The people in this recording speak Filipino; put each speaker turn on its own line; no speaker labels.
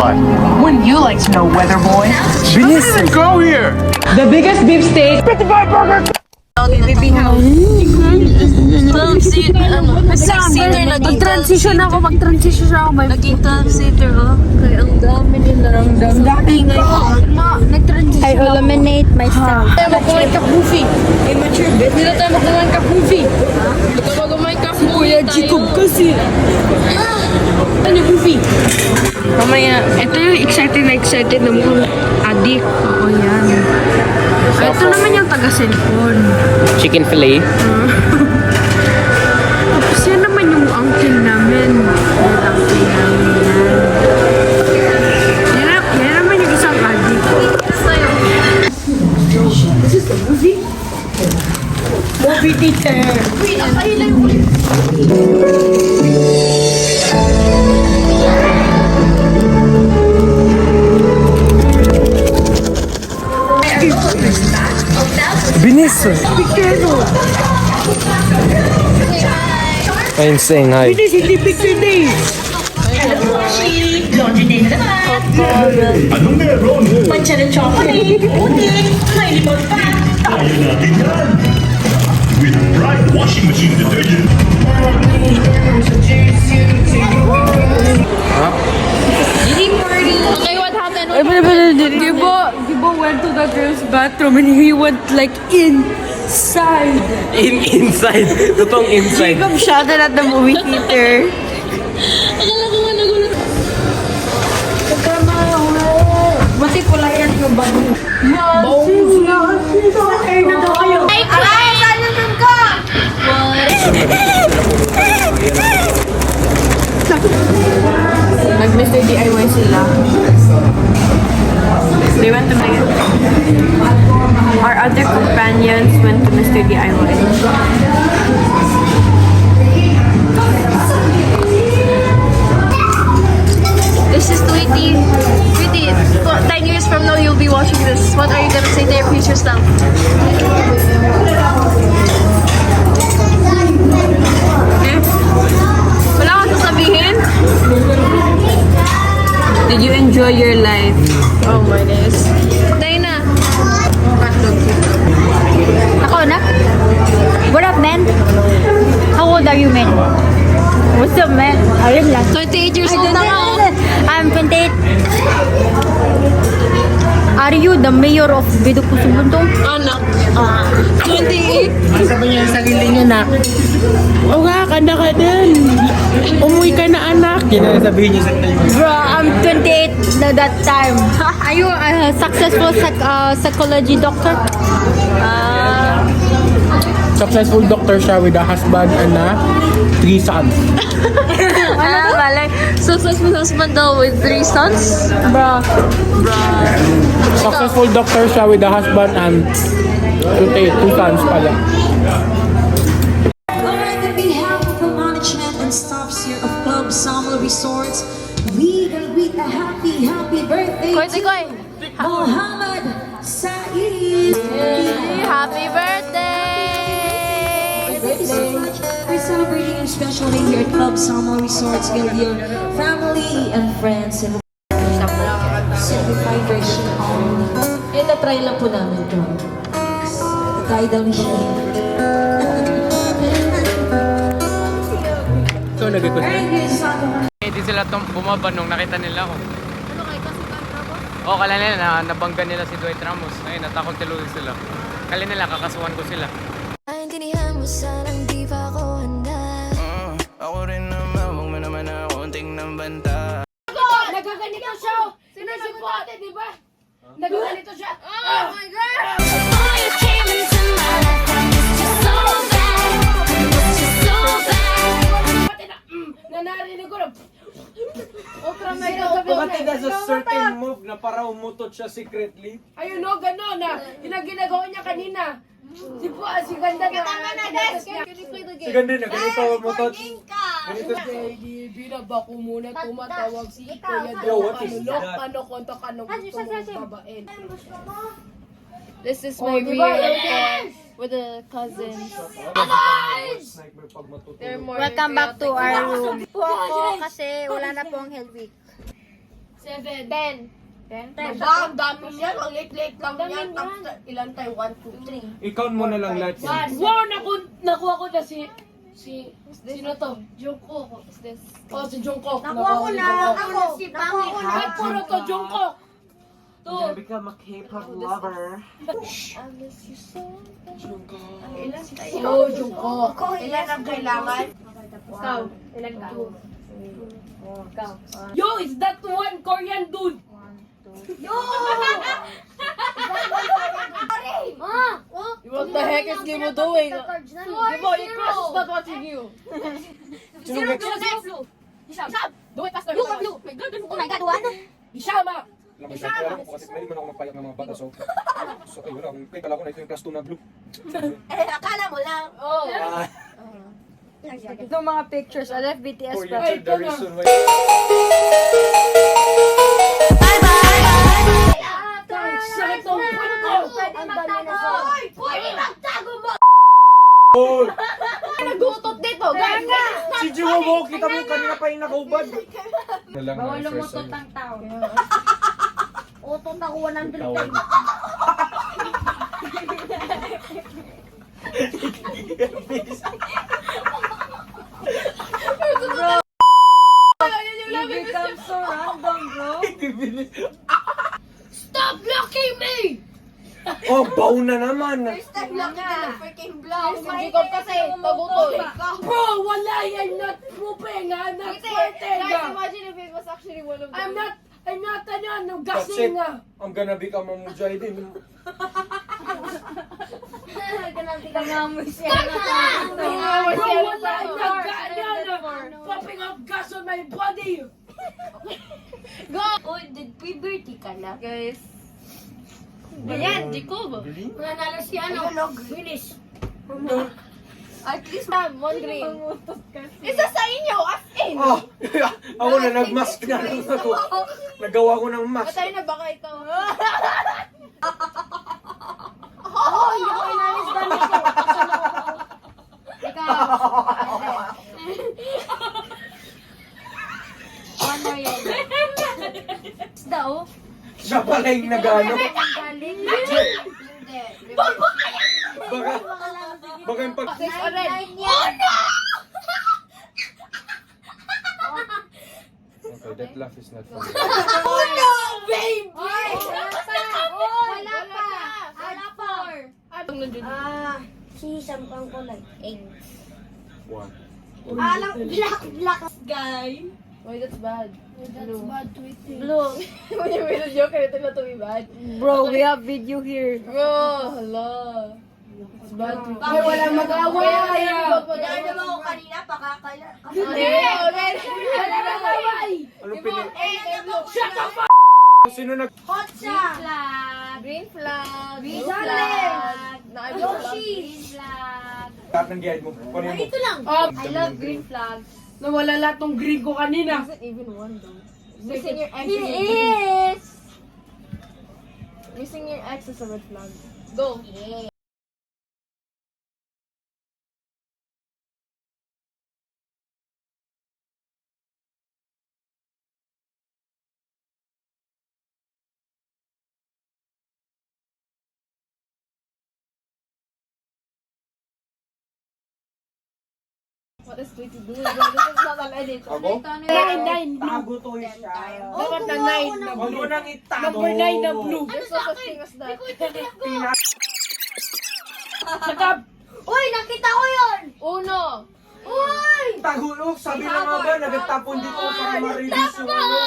Wouldn't you like to know, weather boy?
Bilis! Go here!
The biggest beef steak.
55 burger!
6-seater naging
Mag-transition ako.
Naging 12-seater, oh. Kaya ang dami nila. Ang dami ngayon.
I eliminate myself.
Magkumain ka buffy. Immature bit. Hindi na tayo magkumain ka buffy. Hindi ka magkumain ka buffy. Kuya Jacob kasi. Ano yung buffy? Mamaya, ito yung excited na mukhang adik. Oo yan. Ito naman yung taga-cellphone.
Chicken fillet.
Tapos yan naman yung uncle namin. Yan naman yung isang adik. This is the movie? Movie theater.
Binis! I'm saying hi.
This is the picture day.
Anong meron? Mancha ng chocolate, putik, may limon pa. Kaya natin yan. With Pride Washing Machine Detergent.
Okay, what happened?
Gibo went to the girl's bathroom and he went like inside.
Inside. Totoong inside.
Jacob shouted at the movie theater.
Akala ko nga nagulat.
Mati pula yan yung bago. Nag-Mr. DIY sila. They went to make it. Our other companions went to Mr. DIY.
This is Tweety. Tweety, 10 years from now, you'll be watching this. What are you gonna say to your future self?
Wala kang sasabihin? Did you enjoy your life?
Oh my days. Tayo na.
Ako na? What up, man? How old are you, man? What's up, man? Ayun lang.
28 years old na ako.
I'm 28. Are you the mayor of Biduk Pusubuntong?
Anak. 28.
Ang sabi niya sa sarili niya na,
O nga, kanda ka din. Umuwi ka na, anak.
yun ang sabihin niya sa sarili niya.
Bro, I'm 28 na that time. Are you a successful psychology doctor?
Successful doctor siya with a husband and 3 sons.
Malay. Successful husband daw with 3 sons.
Bro.
Successful doctor siya with a husband and 2 sons pala.
On behalf of the management and staffs here of Club Summer Resorts, we will greet a happy birthday
Koy,
to
Koy.
Muhammad Said.
Happy birthday!
Thank you so much for celebrating your special day here at Club Summer Resorts with your family and friends. And simplified version only. Eh, na-try lang po namin ito. Try daw ni siya.
So, nag-ikot.
Thank you so much.
Hindi sila bumaba nung nakita nila ako.
Ano kay kasi Ramos?
Oo, kala nila na nabangga nila si Dwight Ramos. Ayun, natakot tuloy sila. Kala nila kakasuhan ko sila.
Naintindihan mo sanang di pa ako handa.
Ako rin naman, huwag mo naman ako tingnan banta.
Nagaganito siya. Sinusupo ate, di ba? Nagaganito siya.
Oh my God!
Oh, you came into my life, I missed you so bad. I missed you so bad.
Pati na, nanarinig ko na. Otra na yun.
Bakit there's a certain move na para umutot siya secretly?
Ayun o, gano'n na. Yun ang ginagawa niya kanina. Si ganda na. Tama na guys.
Si Gandhi na, ganito umutot. Ganito siya.
Binaba ko muna tumatawag si Kuya
Yo,
daw.
what is
Ano,
that?
ano, konta ka nung gusto mong babain.
This is
Oh,
my
di ba?
real with the cousins. They're more
Welcome back to our room. Po ako kasi wala na pong health week.
7.
10.
Ang dami yan. Ang late-late lang yan. Tapos ilan tayo? 1, 2, 3.
I-count mo na lang lahat yan.
Wow! Nakuha ko na sino to?
Jungkook. Is this?
Oh, si Jungkook.
Nakuha ko na. Ako. Nakuha ko na.
Ay, puro to Jungkook. To.
become a K-pop lover.
Oh, Jungkook.
Ilan ang kailangan?
Ikaw. Ilan ka? Yo, is that one Korean dude? What the heck is Gimo doing? Gimo, your crush is not watching you.
Sino next?
Hisham, do it faster.
Oh my God, one?
Hisham,
Alam ko kasi hindi man ako magpayak ng mga bata so ayun lang, kaya kala ko na ito yung class 2 na blue.
Akala mo lang.
Oh.
Ito mga pictures. I left BTS
For you
from...
the reason why
Sakit ng buwan ko.
Pwede magtago mo!
oh,
Nagutot dito, guys.
si Jiwo, kita mo kanina pa yung nakaubad.
Bawal lumutot ang tao. Utot ako 100 times. You become so random, bro.
Stop blocking me!
Oh, baw na naman.
Stop looking at the freaking block.
Si Jacob kasi, pagutol. Bro, wala yan. Not pooping, ha? Not farting,
Guys,
ha?
imagine if it was actually one of them.
I'm not, ano,
That's it.
gasing, ha?
I'm gonna become a mujahideen.
Tangamoy siya.
Bro, wala yan. Popping up gas on my body.
Oh, did puberty ka na?
Guys. Ayan, Jacob.
Nanalo si ano? Finish.
At least ma'am, one green. Isa sa inyo, as in.
Ah, ako na nagmask na ako. Nagawa ko ng mask.
Patay na baka ikaw.
Oh, hindi ko inalis damit ko. Ikaw. One more yan. Isda, oh.
Siya pala yung nagano.
Galing.
Baka yung pag... Okay, that laugh is not funny.
Oh no, baby!
Wala pa. Wala pa. Si Sampang ko like 8.
One.
Alam, black guy.
Why that's bad?
That's bad tweeting.
Blue.
When you made a joke, ito na to be bad.
Bro, we have video here.
Bro, hello. It's bad to
Ay, wala mag-away.
Ano mo ko kanina, pakakala.
Hindi, okay.
Wala mag-away.
Ano pili?
Shut up!
Sino nag...
Hot siya.
Green flag.
Green
Blue
flag.
Yoshi.
Green flag.
Lahat ng gihad mo. Kunin mo.
Ito lang. I love green flag.
Nawala lahat ng green ko kanina.
Isn't even one though. Missing your X
He
is
is.
missing your X is a red flag. Go. What is Tweety doing? Bro? This is not an edit.
Ako?
9.
Tago to siya.
Dapat na 9 na
Huwag
blue.
mo nang itago.
Number 9 na blue.
There's no such thing as that.
Saka,
Uy, nakita ko yun.
Uno.
Uy.
Tago, sabi na nga ba, nagtapon dito para ma-release yung ano.